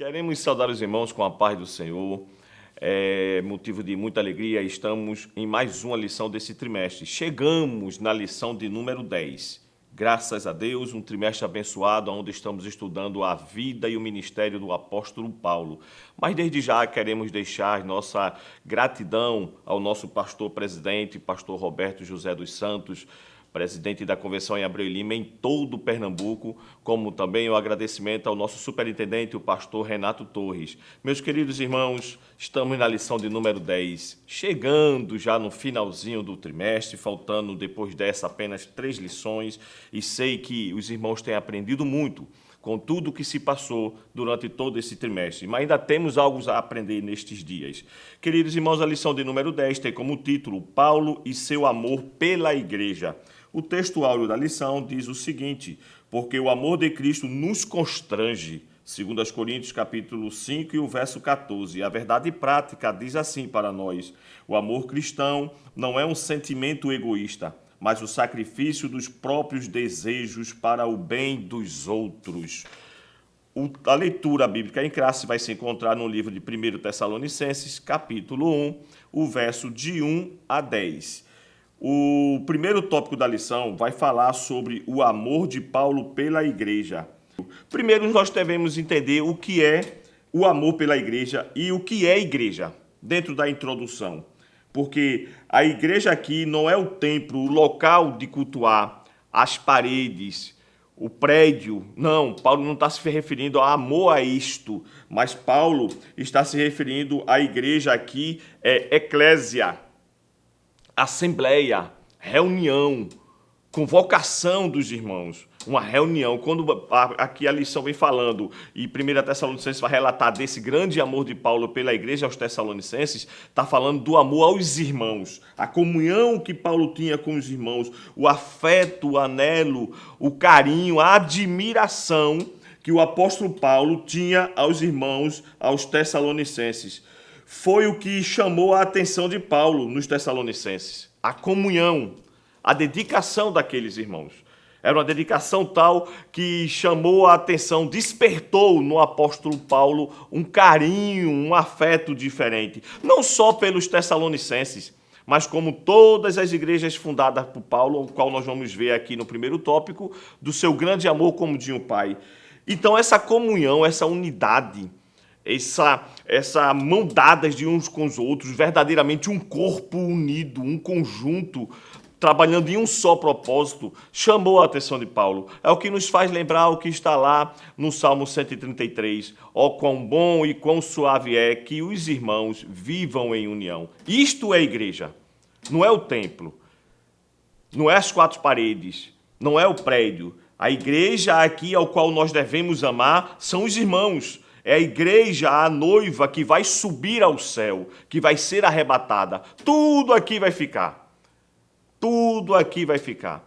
Queremos saudar os irmãos com a paz do Senhor. É motivo de muita alegria. Estamos em mais uma lição desse trimestre. Chegamos na lição de número 10. Graças a Deus, um trimestre abençoado, onde estamos estudando a vida e o ministério do apóstolo Paulo. Mas desde já queremos deixar nossa gratidão ao nosso pastor presidente, pastor Roberto José dos Santos, presidente da Convenção em Abreu e Lima, em todo o Pernambuco, como também o agradecimento ao nosso superintendente, o pastor Renato Torres. Meus queridos irmãos, estamos na lição de número 10, chegando já no finalzinho do trimestre, faltando depois dessa apenas 3 lições, e sei que os irmãos têm aprendido muito com tudo o que se passou durante todo esse trimestre, mas ainda temos algo a aprender nestes dias. Queridos irmãos, a lição de número 10 tem como título Paulo e seu amor pela igreja. O texto áureo da lição diz o seguinte: porque o amor de Cristo nos constrange, segundo as Coríntios capítulo 5 e o verso 14. A verdade prática diz assim para nós: o amor cristão não é um sentimento egoísta, mas o sacrifício dos próprios desejos para o bem dos outros. A leitura bíblica em classe vai se encontrar no livro de 1 Tessalonicenses, capítulo 1, o verso de 1 a 10. O primeiro tópico da lição vai falar sobre o amor de Paulo pela igreja. Primeiro, nós devemos entender o que é o amor pela igreja e o que é igreja, dentro da introdução. Porque a igreja aqui não é o templo, o local de cultuar, as paredes, o prédio. Não, Paulo não está se referindo a amor a isto, mas Paulo está se referindo à igreja aqui, eclésia, assembleia, reunião, convocação dos irmãos, uma reunião. Quando aqui a lição vem falando, e 1 Tessalonicenses vai relatar desse grande amor de Paulo pela igreja aos Tessalonicenses, está falando do amor aos irmãos, a comunhão que Paulo tinha com os irmãos, o afeto, o anelo, o carinho, a admiração que o apóstolo Paulo tinha aos irmãos, aos Tessalonicenses. Foi o que chamou a atenção de Paulo nos Tessalonicenses. A comunhão, a dedicação daqueles irmãos. Era uma dedicação tal que chamou a atenção, despertou no apóstolo Paulo um carinho, um afeto diferente. Não só pelos Tessalonicenses, mas como todas as igrejas fundadas por Paulo, o qual nós vamos ver aqui no primeiro tópico, do seu grande amor como de um pai. Então essa comunhão, essa unidade, essa mão dadas de uns com os outros, verdadeiramente um corpo unido, um conjunto, trabalhando em um só propósito, chamou a atenção de Paulo. É o que nos faz lembrar o que está lá no Salmo 133. Ó, quão bom e quão suave é que os irmãos vivam em união. Isto é igreja, não é o templo, não é as 4 paredes, não é o prédio. A igreja aqui ao qual nós devemos amar são os irmãos. É a igreja, a noiva que vai subir ao céu, que vai ser arrebatada. Tudo aqui vai ficar. Tudo aqui vai ficar.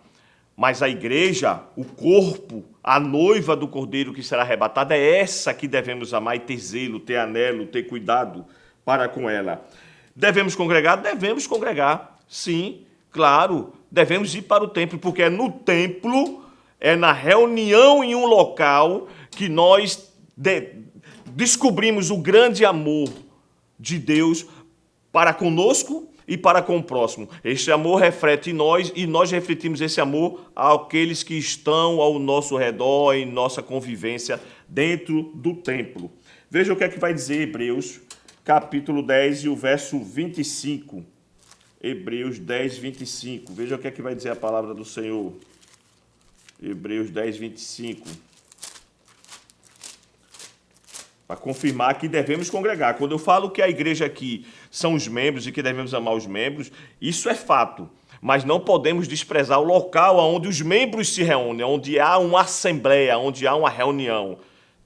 Mas a igreja, o corpo, a noiva do Cordeiro que será arrebatada, é essa que devemos amar e ter zelo, ter anelo, ter cuidado para com ela. Devemos congregar? Devemos congregar. Sim, claro. Devemos ir para o templo, porque é no templo, é na reunião em um local que nós descobrimos o grande amor de Deus para conosco e para com o próximo. Este amor reflete em nós e nós refletimos esse amor àqueles que estão ao nosso redor, em nossa convivência dentro do templo. Veja o que é que vai dizer Hebreus, capítulo 10 e o verso 25. Hebreus 10, 25. Veja o que é que vai dizer a palavra do Senhor. Hebreus 10, 25. Para confirmar que devemos congregar. Quando eu falo que a igreja aqui são os membros e que devemos amar os membros, isso é fato. Mas não podemos desprezar o local onde os membros se reúnem, onde há uma assembleia, onde há uma reunião.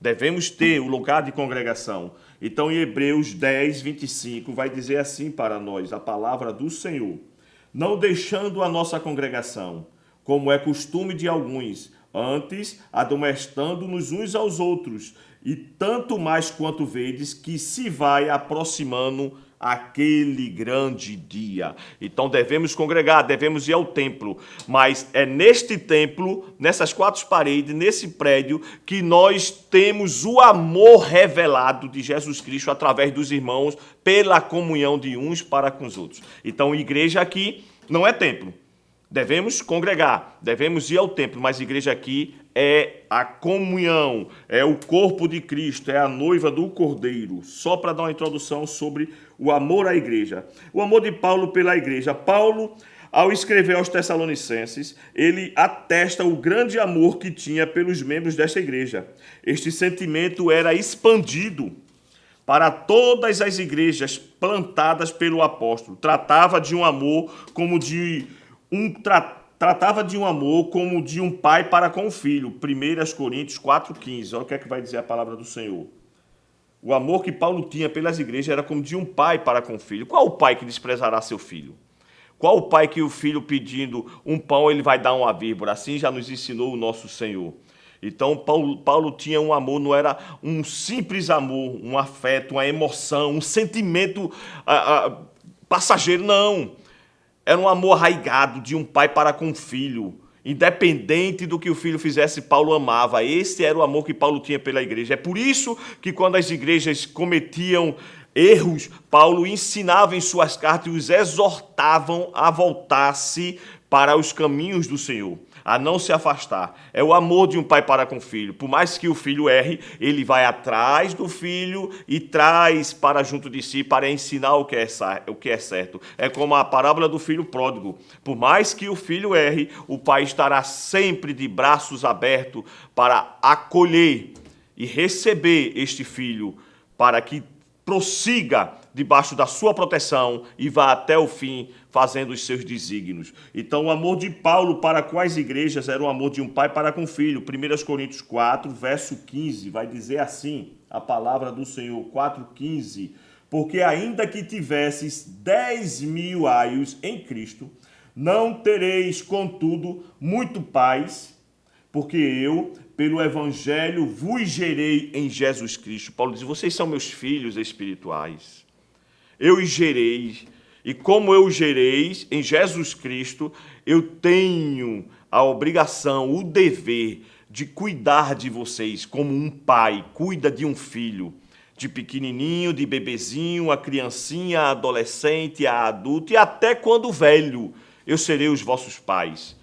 Devemos ter o lugar de congregação. Então, em Hebreus 10, 25, vai dizer assim para nós, a palavra do Senhor: não deixando a nossa congregação, como é costume de alguns, antes admoestando-nos uns aos outros, e tanto mais quanto vedes que se vai aproximando aquele grande dia. Então devemos congregar, devemos ir ao templo, mas é neste templo, nessas quatro paredes, nesse prédio, que nós temos o amor revelado de Jesus Cristo através dos irmãos, pela comunhão de uns para com os outros. Então, igreja aqui não é templo. Devemos congregar, devemos ir ao templo, mas a igreja aqui é a comunhão, é o corpo de Cristo, é a noiva do Cordeiro. Só para dar uma introdução sobre o amor à igreja. O amor de Paulo pela igreja. Paulo, ao escrever aos Tessalonicenses, ele atesta o grande amor que tinha pelos membros desta igreja. Este sentimento era expandido para todas as igrejas plantadas pelo apóstolo. Tratava de um amor como de um pai para com o filho. 1 Coríntios 4,15. Olha o que é que vai dizer a palavra do Senhor. O amor que Paulo tinha pelas igrejas era como de um pai para com o filho. Qual o pai que desprezará seu filho? Qual o pai que o filho pedindo um pão, ele vai dar uma vírgula? Assim já nos ensinou o nosso Senhor. Então, Paulo tinha um amor, não era um simples amor, um afeto, uma emoção, um sentimento passageiro, não. Era um amor arraigado de um pai para com o filho. Independente do que o filho fizesse, Paulo amava. Esse era o amor que Paulo tinha pela igreja. É por isso que quando as igrejas cometiam erros, Paulo ensinava em suas cartas e os exortavam a voltar-se para os caminhos do Senhor, a não se afastar. É o amor de um pai para com o filho. Por mais que o filho erre, ele vai atrás do filho e traz para junto de si para ensinar o que é certo. É como a parábola do filho pródigo. Por mais que o filho erre, o pai estará sempre de braços abertos para acolher e receber este filho, para que prossiga debaixo da sua proteção e vá até o fim fazendo os seus desígnios. Então, o amor de Paulo para com as igrejas era o amor de um pai para com o filho. 1 Coríntios 4, verso 15, vai dizer assim, a palavra do Senhor, 4,15. Porque ainda que tivesses 10.000 aios em Cristo, não tereis, contudo, muito paz, porque eu, pelo Evangelho, vos gerei em Jesus Cristo. Paulo diz, vocês são meus filhos espirituais. Eu os gerei, e como eu os gerei em Jesus Cristo, eu tenho a obrigação, o dever de cuidar de vocês como um pai cuida de um filho, de pequenininho, de bebezinho, a criancinha, a adolescente, a adulto, e até quando velho, eu serei os vossos pais.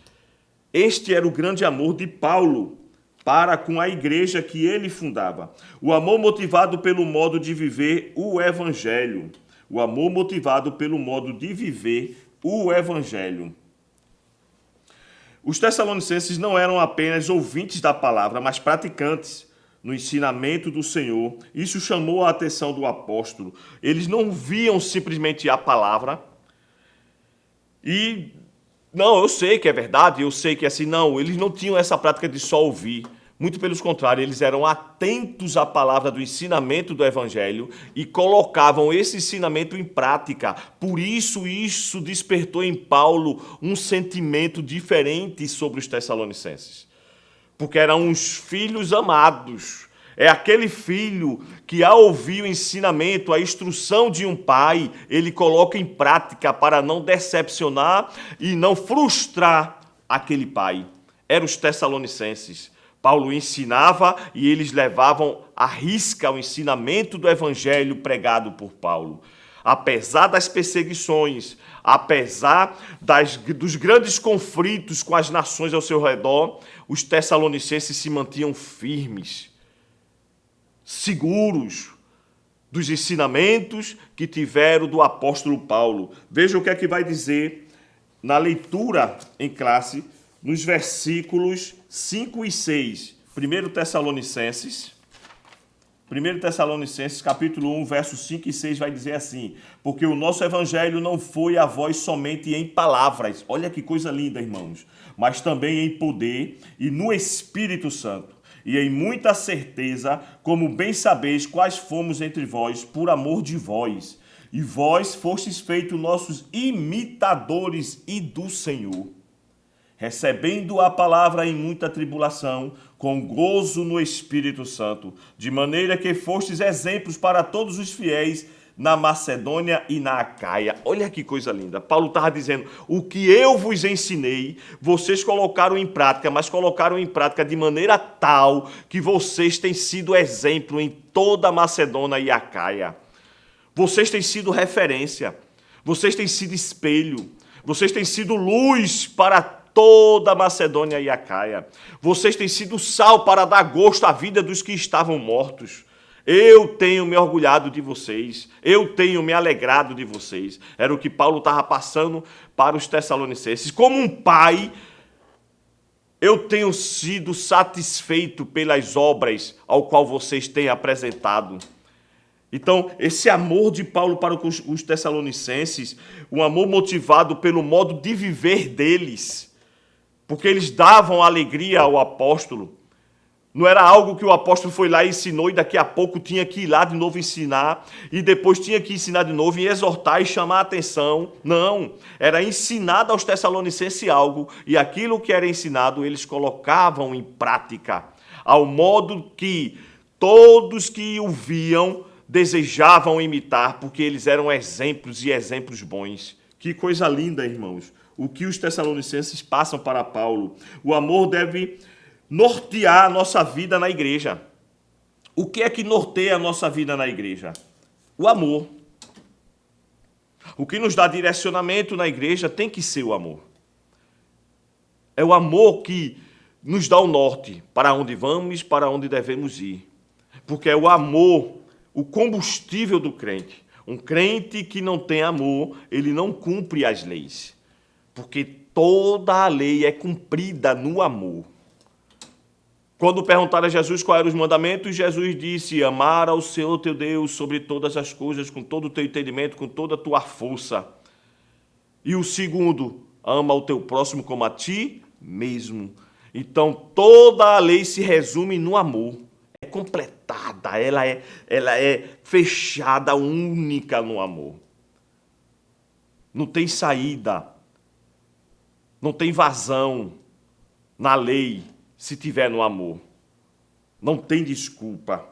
Este era o grande amor de Paulo para com a igreja que ele fundava. O amor motivado pelo modo de viver o Evangelho. O amor motivado pelo modo de viver o Evangelho. Os Tessalonicenses não eram apenas ouvintes da palavra, mas praticantes no ensinamento do Senhor. Isso chamou a atenção do apóstolo. Eles não viam simplesmente a palavra e... Não, eu sei que é verdade, eu sei que é assim. Não, eles não tinham essa prática de só ouvir. Muito pelo contrário, eles eram atentos à palavra do ensinamento do Evangelho e colocavam esse ensinamento em prática. Por isso despertou em Paulo um sentimento diferente sobre os Tessalonicenses. Porque eram uns filhos amados. É aquele filho que, ao ouvir o ensinamento, a instrução de um pai, ele coloca em prática para não decepcionar e não frustrar aquele pai. Eram os Tessalonicenses. Paulo ensinava e eles levavam à risca o ensinamento do Evangelho pregado por Paulo. Apesar das perseguições, apesar dos grandes conflitos com as nações ao seu redor, os Tessalonicenses se mantinham firmes, seguros dos ensinamentos que tiveram do apóstolo Paulo. Veja o que é que vai dizer na leitura em classe, nos versículos 5 e 6. 1 Tessalonicenses, capítulo 1, versos 5 e 6, vai dizer assim: porque o nosso evangelho não foi a vós somente em palavras, olha que coisa linda, irmãos, mas também em poder e no Espírito Santo, e em muita certeza, como bem sabeis quais fomos entre vós, por amor de vós. E vós fostes feitos nossos imitadores e do Senhor, recebendo a palavra em muita tribulação, com gozo no Espírito Santo, de maneira que fostes exemplos para todos os fiéis na Macedônia e na Acaia. Olha que coisa linda. Paulo estava dizendo, o que eu vos ensinei, vocês colocaram em prática, mas colocaram em prática de maneira tal que vocês têm sido exemplo em toda a Macedônia e Acaia. Vocês têm sido referência, vocês têm sido espelho, vocês têm sido luz para toda a Macedônia e Acaia. Vocês têm sido sal para dar gosto à vida dos que estavam mortos. Eu tenho me orgulhado de vocês, eu tenho me alegrado de vocês. Era o que Paulo estava passando para os Tessalonicenses. Como um pai, eu tenho sido satisfeito pelas obras ao qual vocês têm apresentado. Então, esse amor de Paulo para os Tessalonicenses, um amor motivado pelo modo de viver deles, porque eles davam alegria ao apóstolo. Não era algo que o apóstolo foi lá e ensinou e daqui a pouco tinha que ir lá de novo ensinar e depois tinha que ensinar de novo e exortar e chamar a atenção. Não, era ensinado aos Tessalonicenses algo e aquilo que era ensinado eles colocavam em prática, ao modo que todos que o viam desejavam imitar, porque eles eram exemplos e exemplos bons. Que coisa linda, irmãos. O que os Tessalonicenses passam para Paulo. O amor deve nortear a nossa vida na igreja. O que é que norteia a nossa vida na igreja? O amor. O que nos dá direcionamento na igreja tem que ser o amor. É o amor que nos dá o norte, para onde vamos, para onde devemos ir. Porque é o amor, o combustível do crente. Um crente que não tem amor, ele não cumpre as leis. Porque toda a lei é cumprida no amor. Quando perguntaram a Jesus quais eram os mandamentos, Jesus disse, amar ao Senhor teu Deus sobre todas as coisas, com todo o teu entendimento, com toda a tua força. E o segundo, ama o teu próximo como a ti mesmo. Então, toda a lei se resume no amor. É completada, ela é fechada, única no amor. Não tem saída, não tem vazão na lei se tiver no amor. Não tem desculpa.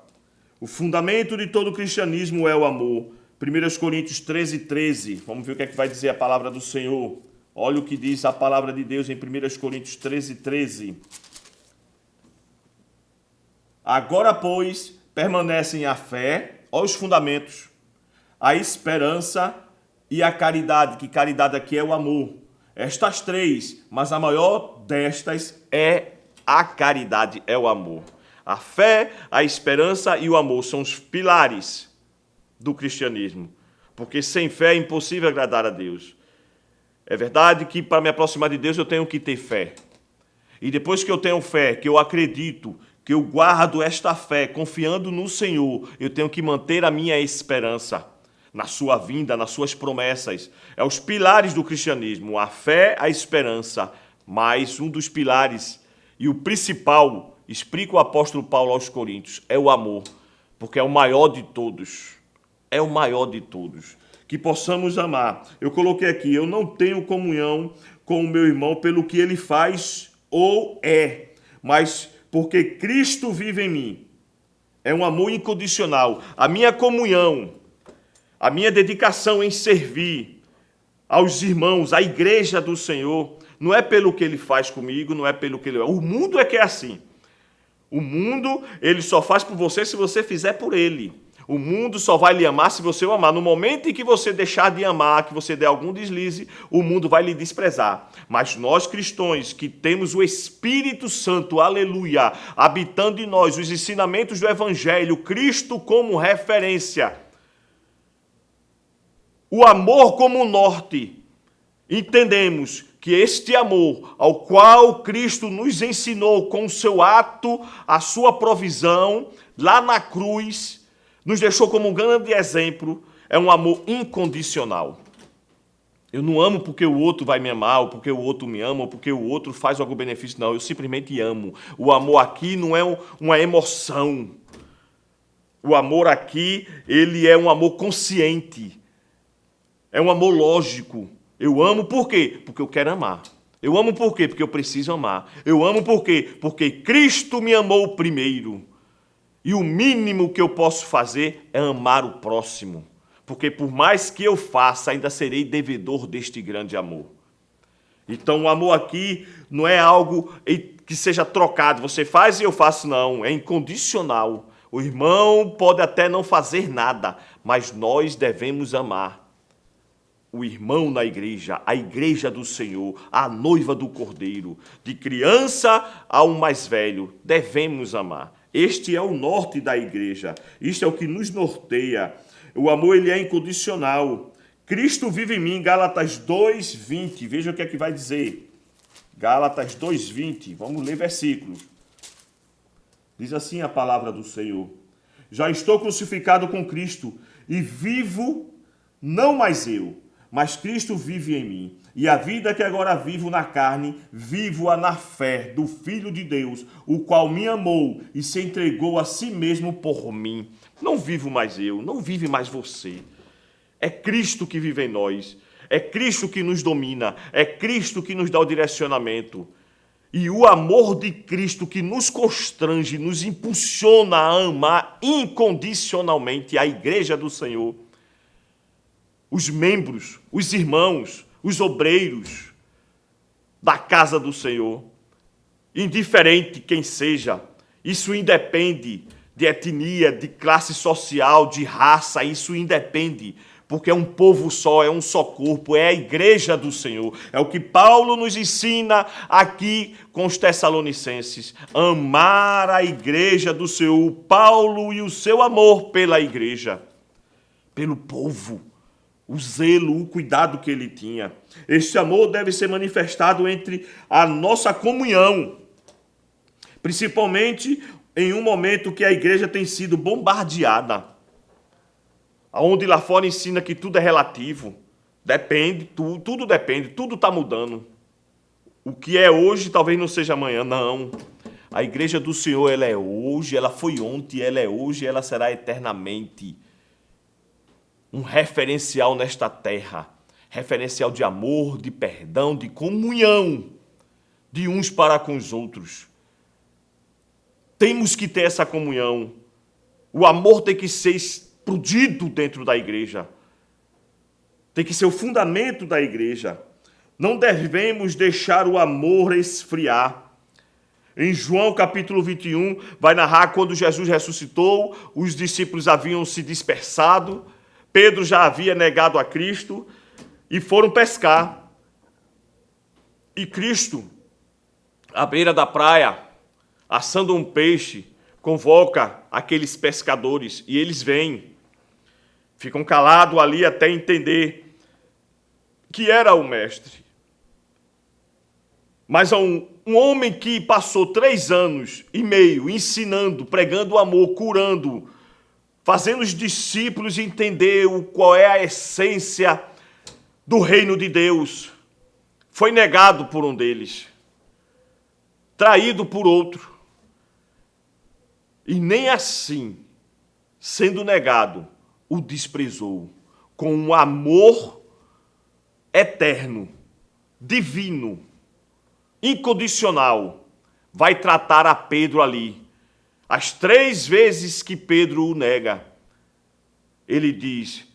O fundamento de todo o cristianismo é o amor. 1 Coríntios 13:13. Vamos ver o que é que vai dizer a palavra do Senhor. Olha o que diz a palavra de Deus em 1 Coríntios 13:13. Agora, pois, permanecem a fé, olha os fundamentos, a esperança e a caridade, que caridade aqui é o amor. Estas três, mas a maior destas é a caridade, é o amor. A fé, a esperança e o amor são os pilares do cristianismo, porque sem fé é impossível agradar a Deus. É verdade que para me aproximar de Deus eu tenho que ter fé. E depois que eu tenho fé, que eu acredito, que eu guardo esta fé, confiando no Senhor, eu tenho que manter a minha esperança na sua vinda, nas suas promessas. É os pilares do cristianismo, a fé, a esperança, mas um dos pilares e o principal, explica o apóstolo Paulo aos Coríntios, é o amor, porque é o maior de todos. É o maior de todos. Que possamos amar. Eu coloquei aqui, eu não tenho comunhão com o meu irmão pelo que ele faz ou é, mas porque Cristo vive em mim. É um amor incondicional. A minha comunhão, a minha dedicação em servir aos irmãos, à igreja do Senhor, não é pelo que ele faz comigo, não é pelo que ele é. O mundo é que é assim. O mundo, ele só faz por você se você fizer por ele. O mundo só vai lhe amar se você o amar. No momento em que você deixar de amar, que você der algum deslize, o mundo vai lhe desprezar. Mas nós cristãos que temos o Espírito Santo, aleluia, habitando em nós, os ensinamentos do Evangelho, Cristo como referência, o amor como norte, entendemos que este amor ao qual Cristo nos ensinou com o seu ato, a sua provisão, lá na cruz, nos deixou como um grande exemplo, é um amor incondicional. Eu não amo porque o outro vai me amar, ou porque o outro me ama, ou porque o outro faz algum benefício. Não, eu simplesmente amo. O amor aqui não é uma emoção. O amor aqui, ele é um amor consciente. É um amor lógico. Eu amo por quê? Porque eu quero amar. Eu amo por quê? Porque eu preciso amar. Eu amo por quê? Porque Cristo me amou primeiro. E o mínimo que eu posso fazer é amar o próximo. porque por mais que eu faça, ainda serei devedor deste grande amor. Então o amor aqui não é algo que seja trocado, você faz e eu faço, não, é incondicional. O irmão pode até não fazer nada, mas nós devemos amar o irmão na igreja, a igreja do Senhor, a noiva do Cordeiro, de criança ao mais velho, devemos amar. Este é o norte da igreja, isto é o que nos norteia. O amor, ele é incondicional. Cristo vive em mim, Gálatas 2:20, veja o que é que vai dizer. Gálatas 2:20, vamos ler versículos. Diz assim a palavra do Senhor: já estou crucificado com Cristo, e vivo não mais eu, mas Cristo vive em mim. E a vida que agora vivo na carne, vivo-a na fé do Filho de Deus, o qual me amou e se entregou a si mesmo por mim. Não vivo mais eu, não vive mais você. É Cristo que vive em nós. É Cristo que nos domina. É Cristo que nos dá o direcionamento. E o amor de Cristo que nos constrange, nos impulsiona a amar incondicionalmente a igreja do Senhor. Os membros, os irmãos, os obreiros da casa do Senhor. Indiferente quem seja, isso independe de etnia, de classe social, de raça, isso independe, porque é um povo só, é um só corpo, é a igreja do Senhor. É o que Paulo nos ensina aqui com os Tessalonicenses, amar a igreja do Senhor, Paulo e o seu amor pela igreja, pelo povo, o zelo, o cuidado que ele tinha. Este amor deve ser manifestado entre a nossa comunhão, principalmente em um momento que a igreja tem sido bombardeada, onde lá fora ensina que tudo é relativo, depende, tudo depende, tudo está mudando. O que é hoje talvez não seja amanhã, não. A igreja do Senhor, ela é hoje, ela foi ontem, ela é hoje, ela será eternamente. Um referencial nesta terra, referencial de amor, de perdão, de comunhão, de uns para com os outros. Temos que ter essa comunhão. O amor tem que ser explodido dentro da igreja. Tem que ser o fundamento da igreja. Não devemos deixar o amor esfriar. Em João capítulo 21, vai narrar quando Jesus ressuscitou, os discípulos haviam se dispersado, Pedro já havia negado a Cristo e foram pescar. E Cristo, à beira da praia, assando um peixe, convoca aqueles pescadores e eles vêm. Ficam calados ali até entender que era o mestre. Mas um homem que passou 3 anos e meio ensinando, pregando o amor, curando, fazendo os discípulos entender qual é a essência do reino de Deus, foi negado por um deles, traído por outro. E nem assim, sendo negado, o desprezou com um amor eterno, divino, incondicional. Vai tratar a Pedro ali. As 3 vezes que Pedro o nega, ele diz: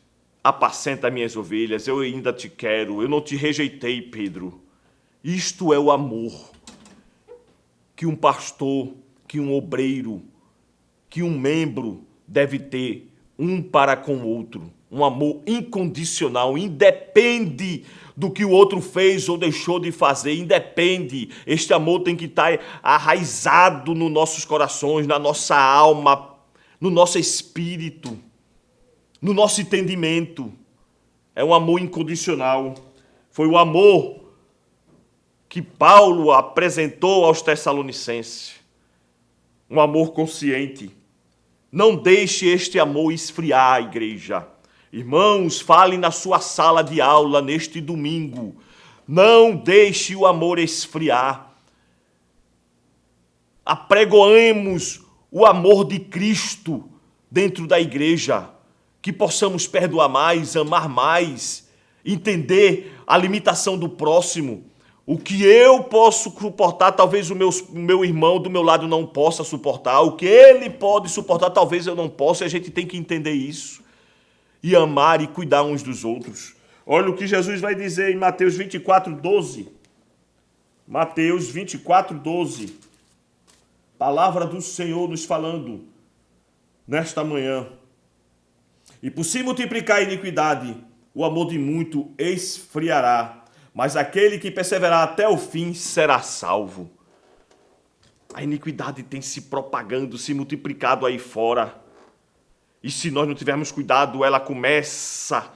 apacenta minhas ovelhas, eu ainda te quero, eu não te rejeitei, Pedro. Isto é o amor que um pastor, que um obreiro, que um membro deve ter um para com o outro. Um amor incondicional, independe do que o outro fez ou deixou de fazer, independe. Este amor tem que estar arraizado nos nossos corações, na nossa alma, no nosso espírito, no nosso entendimento. É um amor incondicional. Foi o amor que Paulo apresentou aos Tessalonicenses. Um amor consciente. Não deixe este amor esfriar, igreja. Irmãos, falem na sua sala de aula neste domingo. Não deixe o amor esfriar. Apregoemos o amor de Cristo dentro da igreja. Que possamos perdoar mais, amar mais, entender a limitação do próximo. O que eu posso suportar, talvez o meu irmão do meu lado não possa suportar. O que ele pode suportar, talvez eu não possa. E a gente tem que entender isso. e amar e cuidar uns dos outros. Olha o que Jesus vai dizer em Mateus 24:12. Mateus 24:12. Palavra do Senhor nos falando nesta manhã. E por se multiplicar a iniquidade, o amor de muito esfriará, mas aquele que perseverar até o fim será salvo. A iniquidade tem se propagando, se multiplicado aí fora. E se nós não tivermos cuidado, ela começa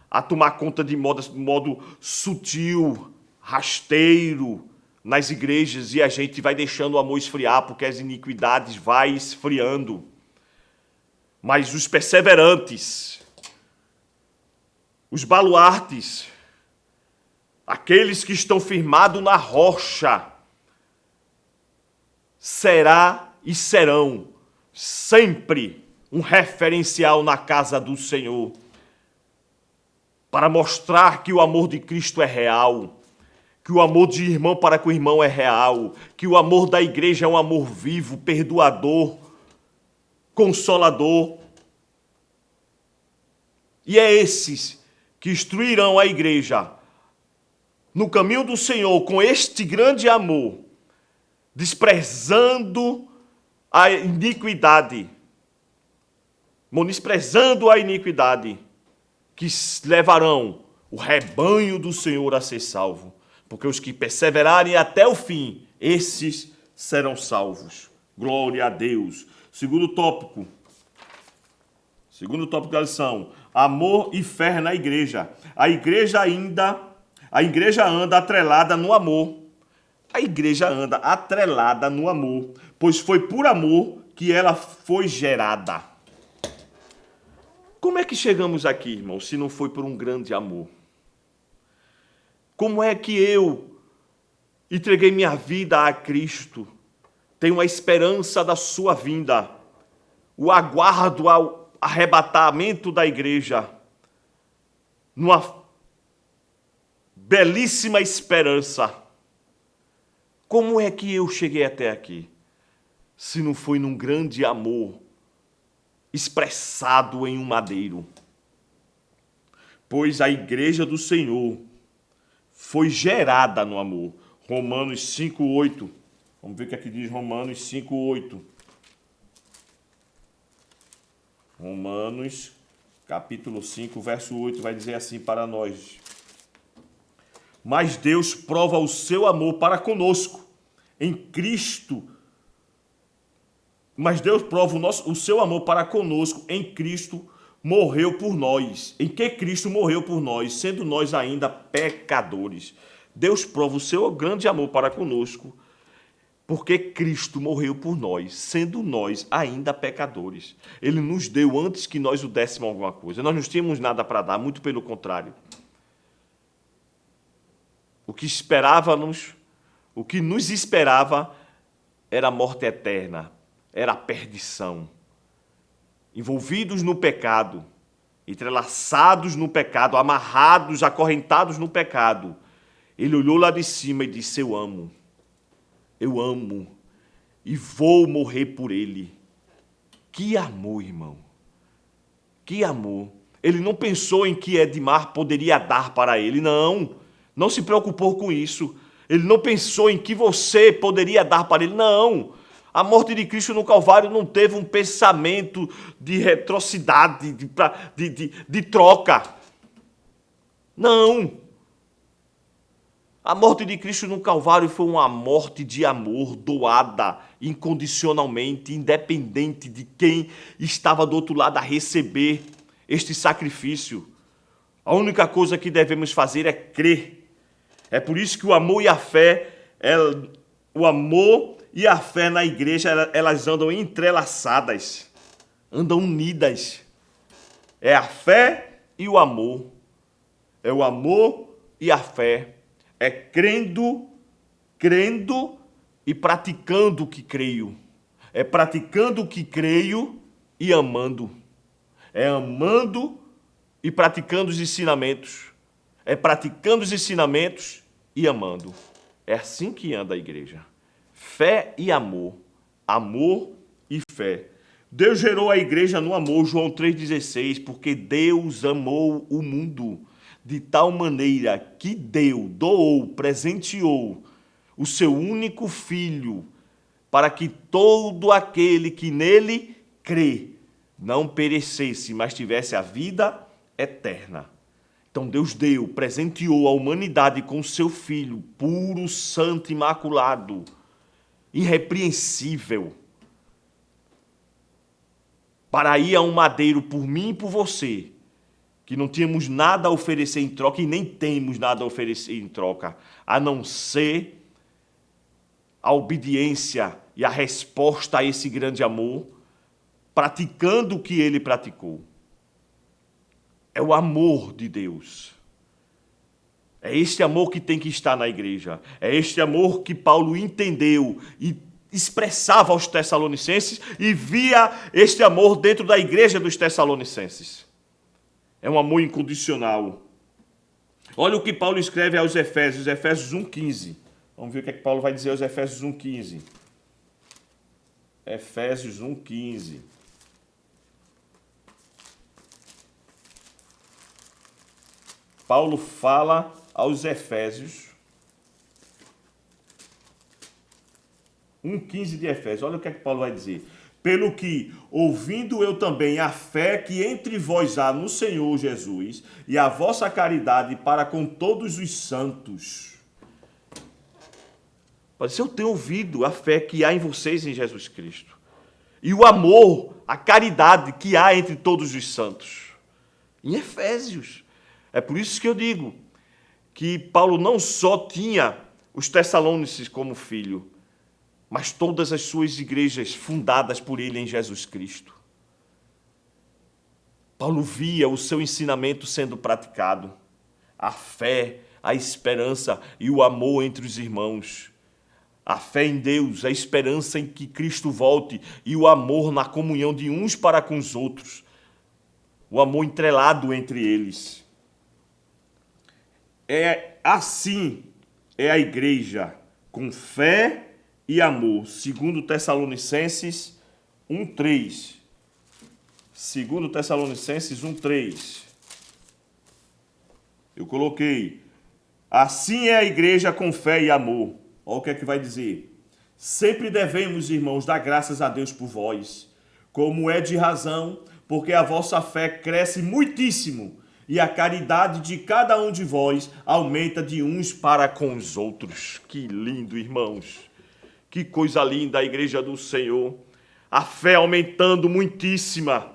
a tomar conta de modo sutil, rasteiro, nas igrejas, e a gente vai deixando o amor esfriar, porque as iniquidades vai esfriando. Mas os perseverantes, os baluartes, aqueles que estão firmados na rocha, será e serão sempre um referencial na casa do Senhor, para mostrar que o amor de Cristo é real, que o amor de irmão para com irmão é real, que o amor da igreja é um amor vivo, perdoador, consolador. E é esses que instruirão a igreja no caminho do Senhor com este grande amor, desprezando a iniquidade, menosprezando a iniquidade, que levarão o rebanho do Senhor a ser salvo. Porque os que perseverarem até o fim, esses serão salvos. Glória a Deus. Segundo tópico da lição: amor e fé na igreja. A igreja anda atrelada no amor. A igreja anda atrelada no amor, pois foi por amor que ela foi gerada. Como é que chegamos aqui, irmão, se não foi por um grande amor? Como é que eu entreguei minha vida a Cristo, tenho a esperança da sua vinda, o aguardo ao arrebatamento da igreja, numa belíssima esperança? Como é que eu cheguei até aqui, se não foi num grande amor expressado em um madeiro? Pois a igreja do Senhor foi gerada no amor. Romanos 5:8. Vamos ver o que aqui diz Romanos 5:8. Romanos, capítulo 5, verso 8, vai dizer assim para nós: mas Deus prova o seu amor para conosco em Cristo. Mas Deus prova o seu amor para conosco em Cristo, morreu por nós. Em que Cristo morreu por nós, sendo nós ainda pecadores. Deus prova o seu grande amor para conosco, porque Cristo morreu por nós, sendo nós ainda pecadores. Ele nos deu antes que nós o dessemos alguma coisa. Nós não tínhamos nada para dar, muito pelo contrário. O que nos esperava era a morte eterna, era a perdição. Envolvidos no pecado, entrelaçados no pecado, amarrados, acorrentados no pecado, ele olhou lá de cima e disse: eu amo e vou morrer por ele. Que amor, irmão, que amor. Ele não pensou em que Edmar poderia dar para ele, não se preocupou com isso. Ele não pensou em que você poderia dar para ele, não. A morte de Cristo no Calvário não teve um pensamento de retrocidade, de troca. Não. A morte de Cristo no Calvário foi uma morte de amor, doada incondicionalmente, independente de quem estava do outro lado a receber este sacrifício. A única coisa que devemos fazer é crer. É por isso que o amor e a fé, na igreja, elas andam entrelaçadas, andam unidas. É a fé e o amor. É o amor e a fé. É crendo e praticando o que creio. É praticando o que creio e amando. É amando e praticando os ensinamentos. É praticando os ensinamentos e amando. É assim que anda a igreja. Fé e amor. Amor e fé. Deus gerou a igreja no amor, João 3,16, porque Deus amou o mundo de tal maneira que deu, doou, presenteou o seu único filho, para que todo aquele que nele crê não perecesse, mas tivesse a vida eterna. Então Deus deu, presenteou a humanidade com o seu filho, puro, santo, imaculado, irrepreensível, para ir a um madeiro por mim e por você, que não tínhamos nada a oferecer em troca e nem temos nada a oferecer em troca, a não ser a obediência e a resposta a esse grande amor, praticando o que ele praticou. É o amor de Deus. É este amor que tem que estar na igreja. É este amor que Paulo entendeu e expressava aos Tessalonicenses e via este amor dentro da igreja dos Tessalonicenses. É um amor incondicional. Olha o que Paulo escreve aos Efésios, Efésios 1,15. Vamos ver o que é que Paulo vai dizer aos Efésios 1,15. Efésios 1,15. Paulo fala aos Efésios, 1,15 de Efésios. Olha o que é que Paulo vai dizer. Pelo que, ouvindo eu também a fé que entre vós há no Senhor Jesus e a vossa caridade para com todos os santos. Pode ser, eu tenho ouvido a fé que há em vocês em Jesus Cristo. E o amor, a caridade que há entre todos os santos. Em Efésios. É por isso que eu digo que Paulo não só tinha os Tessalonicenses como filho, mas todas as suas igrejas fundadas por ele em Jesus Cristo. Paulo via o seu ensinamento sendo praticado, a fé, a esperança e o amor entre os irmãos. A fé em Deus, a esperança em que Cristo volte e o amor na comunhão de uns para com os outros. O amor entrelado entre eles. Assim é a igreja, com fé e amor, segundo Tessalonicenses 1,3. Segundo Tessalonicenses 1,3. Eu coloquei, assim é a igreja com fé e amor. Olha o que é que vai dizer. Sempre devemos, irmãos, dar graças a Deus por vós, como é de razão, porque a vossa fé cresce muitíssimo, e a caridade de cada um de vós aumenta de uns para com os outros. Que lindo, irmãos. Que coisa linda a igreja do Senhor. A fé aumentando muitíssima.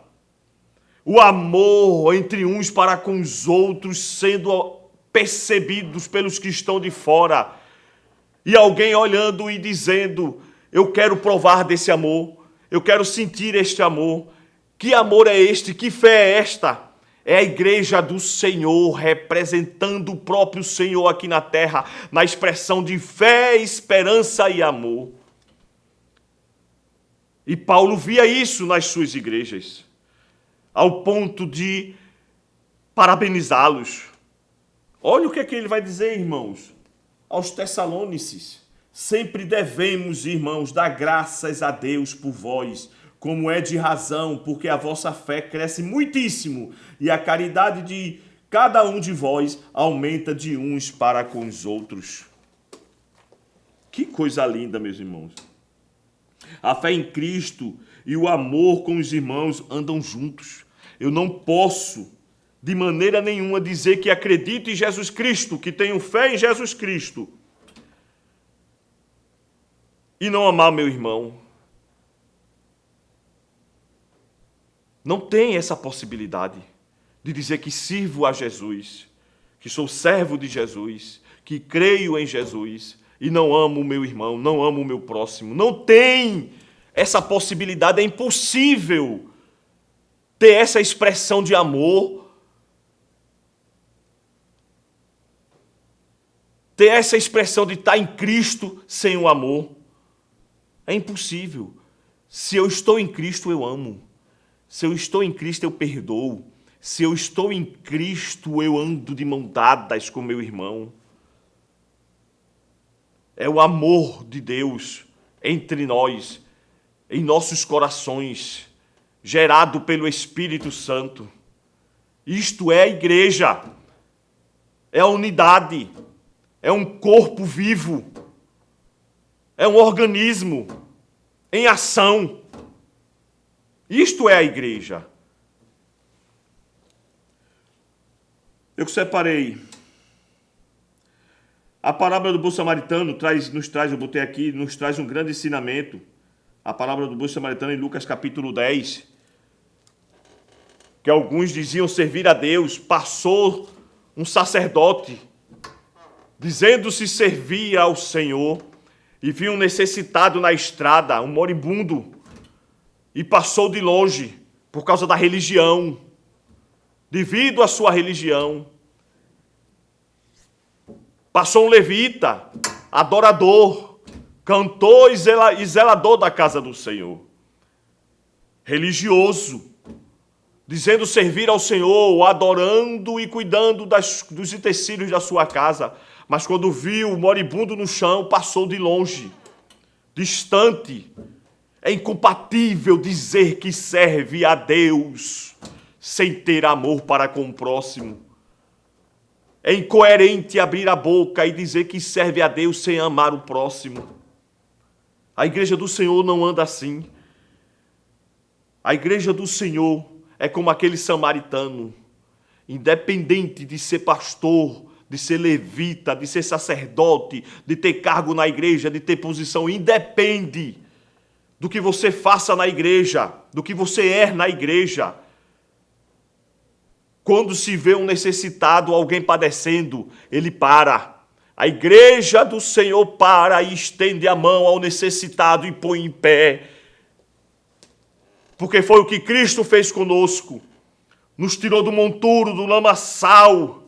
O amor entre uns para com os outros sendo percebidos pelos que estão de fora. E alguém olhando e dizendo, eu quero provar desse amor. Eu quero sentir este amor. Que amor é este? Que fé é esta? É a igreja do Senhor, representando o próprio Senhor aqui na terra, na expressão de fé, esperança e amor. E Paulo via isso nas suas igrejas, ao ponto de parabenizá-los. Olha o que é que ele vai dizer, irmãos, aos Tessalonicenses. Sempre devemos, irmãos, dar graças a Deus por vós, como é de razão, porque a vossa fé cresce muitíssimo e a caridade de cada um de vós aumenta de uns para com os outros. Que coisa linda, meus irmãos. A fé em Cristo e o amor com os irmãos andam juntos. Eu não posso, de maneira nenhuma, dizer que acredito em Jesus Cristo, que tenho fé em Jesus Cristo, e não amar meu irmão. Não tem essa possibilidade de dizer que sirvo a Jesus, que sou servo de Jesus, que creio em Jesus e não amo o meu irmão, não amo o meu próximo. Não tem essa possibilidade, é impossível ter essa expressão de amor, ter essa expressão de estar em Cristo sem o amor. É impossível. Se eu estou em Cristo, eu amo. Se eu estou em Cristo, eu perdoo. Se eu estou em Cristo, eu ando de mão dadas com meu irmão. É o amor de Deus entre nós, em nossos corações. gerado pelo Espírito Santo. Isto é a igreja, é a unidade, é um corpo vivo, é um organismo em ação. Isto é a igreja. Eu separei a parábola do bom samaritano, nos traz um grande ensinamento. A parábola do bom samaritano em Lucas capítulo 10, que alguns diziam servir a Deus, passou um sacerdote, dizendo-se servir ao Senhor, e viu um necessitado na estrada, um moribundo, e passou de longe, por causa da religião, devido à sua religião. Passou um levita, adorador, cantor e zelador da casa do Senhor, religioso, dizendo servir ao Senhor, adorando e cuidando dos utensílios da sua casa. Mas quando viu o moribundo no chão, passou de longe, distante. É incompatível dizer que serve a Deus sem ter amor para com o próximo. É incoerente abrir a boca e dizer que serve a Deus sem amar o próximo. A igreja do Senhor não anda assim. A igreja do Senhor é como aquele samaritano, independente de ser pastor, de ser levita, de ser sacerdote, de ter cargo na igreja, de ter posição, independe do que você faça na igreja, do que você é na igreja. Quando se vê um necessitado, alguém padecendo, ele para. A igreja do Senhor para e estende a mão ao necessitado e põe em pé. Porque foi o que Cristo fez conosco. Nos tirou do monturo, do lamaçal.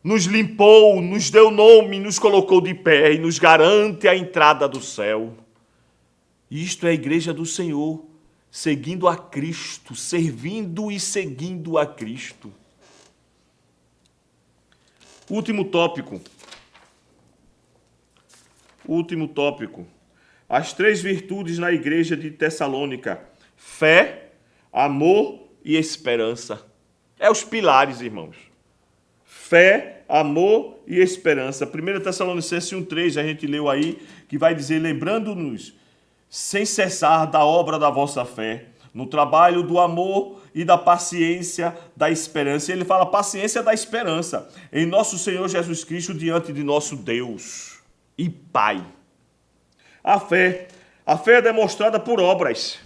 Nos limpou, nos deu nome, nos colocou de pé e nos garante a entrada do céu. Isto é a igreja do Senhor, seguindo a Cristo, servindo e seguindo a Cristo. Último tópico. As 3 virtudes na igreja de Tessalônica: fé, amor e esperança. É os pilares, irmãos. Fé, amor e esperança. 1 Tessalonicenses 1,3, a gente leu aí, que vai dizer: lembrando-nos, sem cessar da obra da vossa fé, no trabalho do amor e da paciência da esperança. E ele fala paciência da esperança em nosso Senhor Jesus Cristo diante de nosso Deus e Pai. A fé é demonstrada por obras.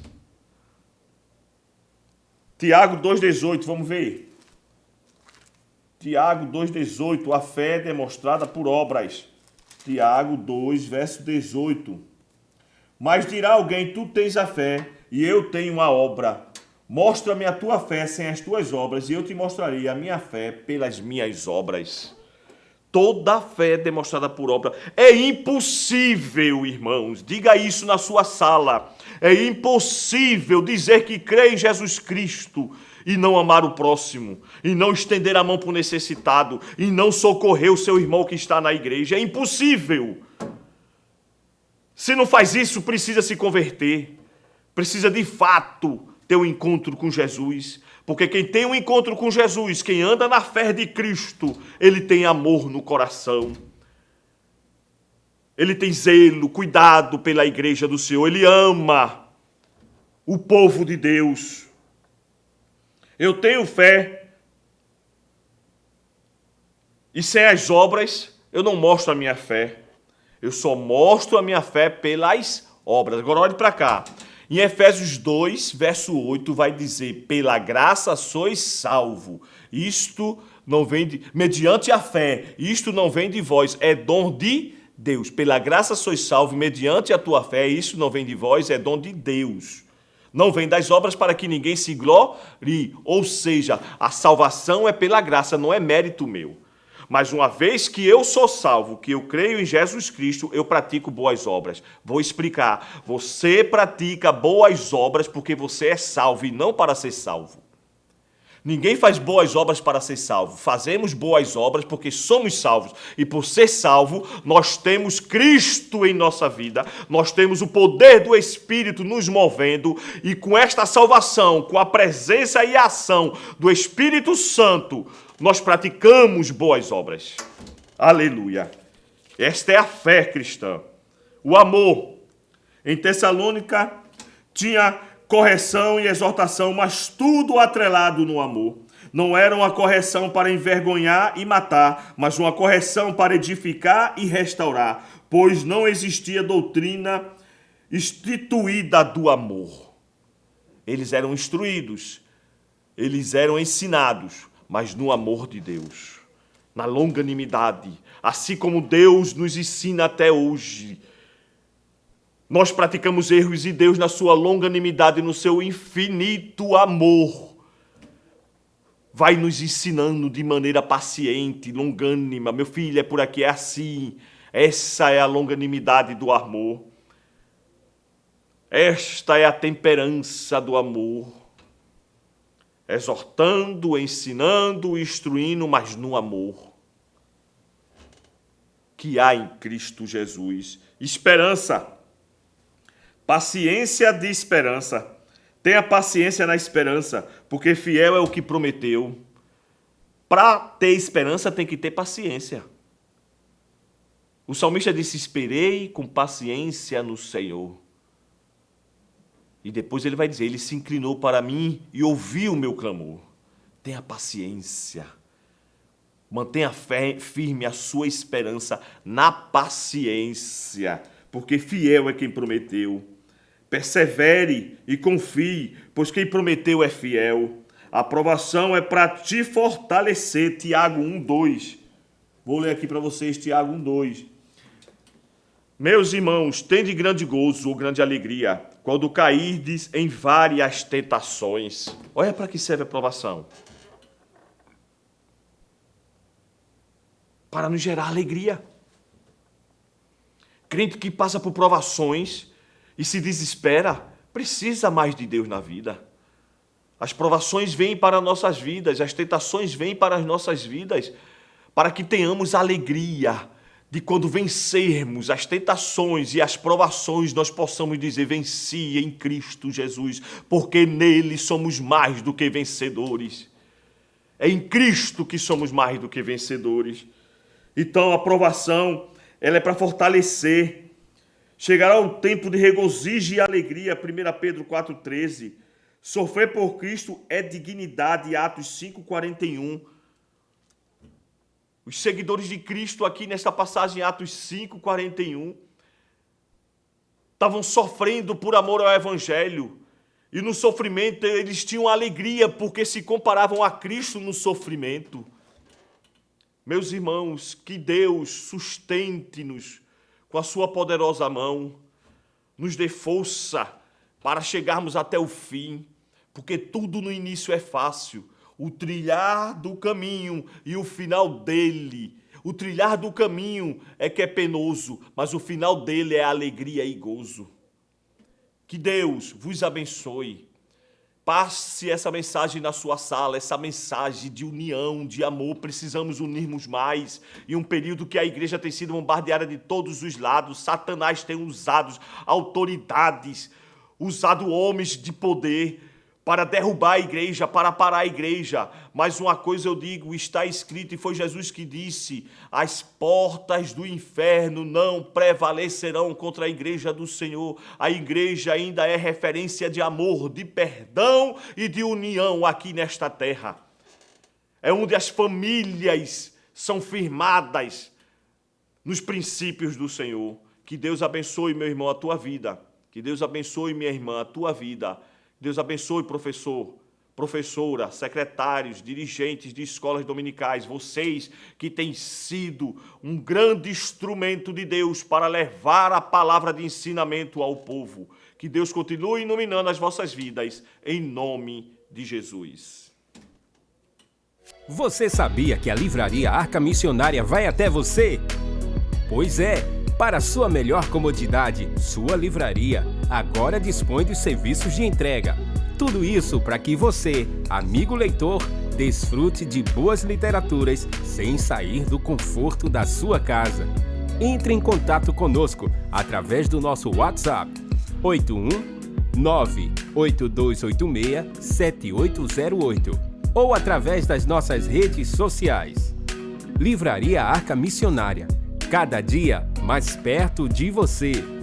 Tiago 2,18, vamos ver. Tiago 2,18, a fé é demonstrada por obras. Tiago 2, verso 18. Mas dirá alguém, tu tens a fé e eu tenho a obra. Mostra-me a tua fé sem as tuas obras e eu te mostrarei a minha fé pelas minhas obras. Toda a fé é demonstrada por obra. É impossível, irmãos, diga isso na sua sala. É impossível dizer que crê em Jesus Cristo e não amar o próximo, e não estender a mão para o necessitado, e não socorrer o seu irmão que está na igreja. É impossível. Se não faz isso, precisa se converter. Precisa de fato ter um encontro com Jesus. Porque quem tem um encontro com Jesus, quem anda na fé de Cristo, ele tem amor no coração. Ele tem zelo, cuidado pela igreja do Senhor. Ele ama o povo de Deus. Eu tenho fé. E sem as obras, eu não mostro a minha fé. Eu só mostro a minha fé pelas obras. Agora olhe para cá. Em Efésios 2, verso 8, vai dizer: pela graça sois salvo. Isto não vem mediante a fé. Isto não vem de vós, é dom de Deus. Pela graça sois salvo mediante a tua fé. Isto não vem de vós, é dom de Deus. Não vem das obras para que ninguém se glorie. Ou seja, a salvação é pela graça, não é mérito meu. Mas uma vez que eu sou salvo, que eu creio em Jesus Cristo, eu pratico boas obras. Vou explicar. Você pratica boas obras porque você é salvo e não para ser salvo. Ninguém faz boas obras para ser salvo. Fazemos boas obras porque somos salvos. E por ser salvo, nós temos Cristo em nossa vida. Nós temos o poder do Espírito nos movendo. E com esta salvação, com a presença e a ação do Espírito Santo, nós praticamos boas obras. Aleluia. Esta é a fé cristã. O amor. Em Tessalônica tinha correção e exortação, mas tudo atrelado no amor. Não era uma correção para envergonhar e matar, mas uma correção para edificar e restaurar, pois não existia doutrina instituída do amor. Eles eram instruídos, eles eram ensinados, mas no amor de Deus, na longanimidade, assim como Deus nos ensina até hoje. Nós praticamos erros e Deus, na sua longanimidade, no seu infinito amor, vai nos ensinando de maneira paciente, longânima. Meu filho, é por aqui, é assim. Essa é a longanimidade do amor. Esta é a temperança do amor. Exortando, ensinando, instruindo, mas no amor que há em Cristo Jesus. Esperança. Paciência de esperança. Tenha paciência na esperança, porque fiel é o que prometeu. Para ter esperança tem que ter paciência. O salmista disse: esperei com paciência no Senhor. E depois ele vai dizer: ele se inclinou para mim e ouviu o meu clamor. Tenha paciência. Mantenha firme a sua esperança na paciência, porque fiel é quem prometeu. Persevere e confie, pois quem prometeu é fiel. A aprovação é para te fortalecer. Tiago 1:2. Vou ler aqui para vocês Tiago 1:2. Meus irmãos, tende grande gozo ou grande alegria quando cairdes em várias tentações. Olha para que serve a aprovação. Para nos gerar alegria. Crente que passa por provações e se desespera, precisa mais de Deus na vida. As provações vêm para nossas vidas, as tentações vêm para as nossas vidas, para que tenhamos alegria de quando vencermos as tentações e as provações, nós possamos dizer: venci em Cristo Jesus, porque nele somos mais do que vencedores. É em Cristo que somos mais do que vencedores. Então a provação, ela é para fortalecer. Chegará um tempo de regozijo e alegria, 1 Pedro 4,13. Sofrer por Cristo é dignidade, Atos 5,41. Os seguidores de Cristo aqui nessa passagem, Atos 5,41, estavam sofrendo por amor ao Evangelho. E no sofrimento eles tinham alegria, porque se comparavam a Cristo no sofrimento. Meus irmãos, que Deus sustente-nos com a sua poderosa mão, nos dê força para chegarmos até o fim, porque tudo no início é fácil. O trilhar do caminho e o final dele. O trilhar do caminho é que é penoso, mas o final dele é alegria e gozo. Que Deus vos abençoe. Passe essa mensagem na sua sala, essa mensagem de união, de amor. Precisamos unirmos mais. Em um período que a igreja tem sido bombardeada de todos os lados, Satanás tem usado autoridades, usado homens de poder para derrubar a igreja, para parar a igreja. Mas uma coisa eu digo, está escrito, e foi Jesus que disse: as portas do inferno não prevalecerão contra a igreja do Senhor. A igreja ainda é referência de amor, de perdão e de união aqui nesta terra. É onde as famílias são firmadas nos princípios do Senhor. Que Deus abençoe, meu irmão, a tua vida. Que Deus abençoe, minha irmã, a tua vida. Deus abençoe, professor, professora, secretários, dirigentes de escolas dominicais, vocês que têm sido um grande instrumento de Deus para levar a palavra de ensinamento ao povo. Que Deus continue iluminando as vossas vidas, em nome de Jesus. Você sabia que a Livraria Arca Missionária vai até você? Pois é, para sua melhor comodidade, sua livraria agora dispõe dos serviços de entrega. Tudo isso para que você, amigo leitor, desfrute de boas literaturas sem sair do conforto da sua casa. Entre em contato conosco através do nosso WhatsApp 81982867808 ou através das nossas redes sociais. Livraria Arca Missionária, cada dia mais perto de você.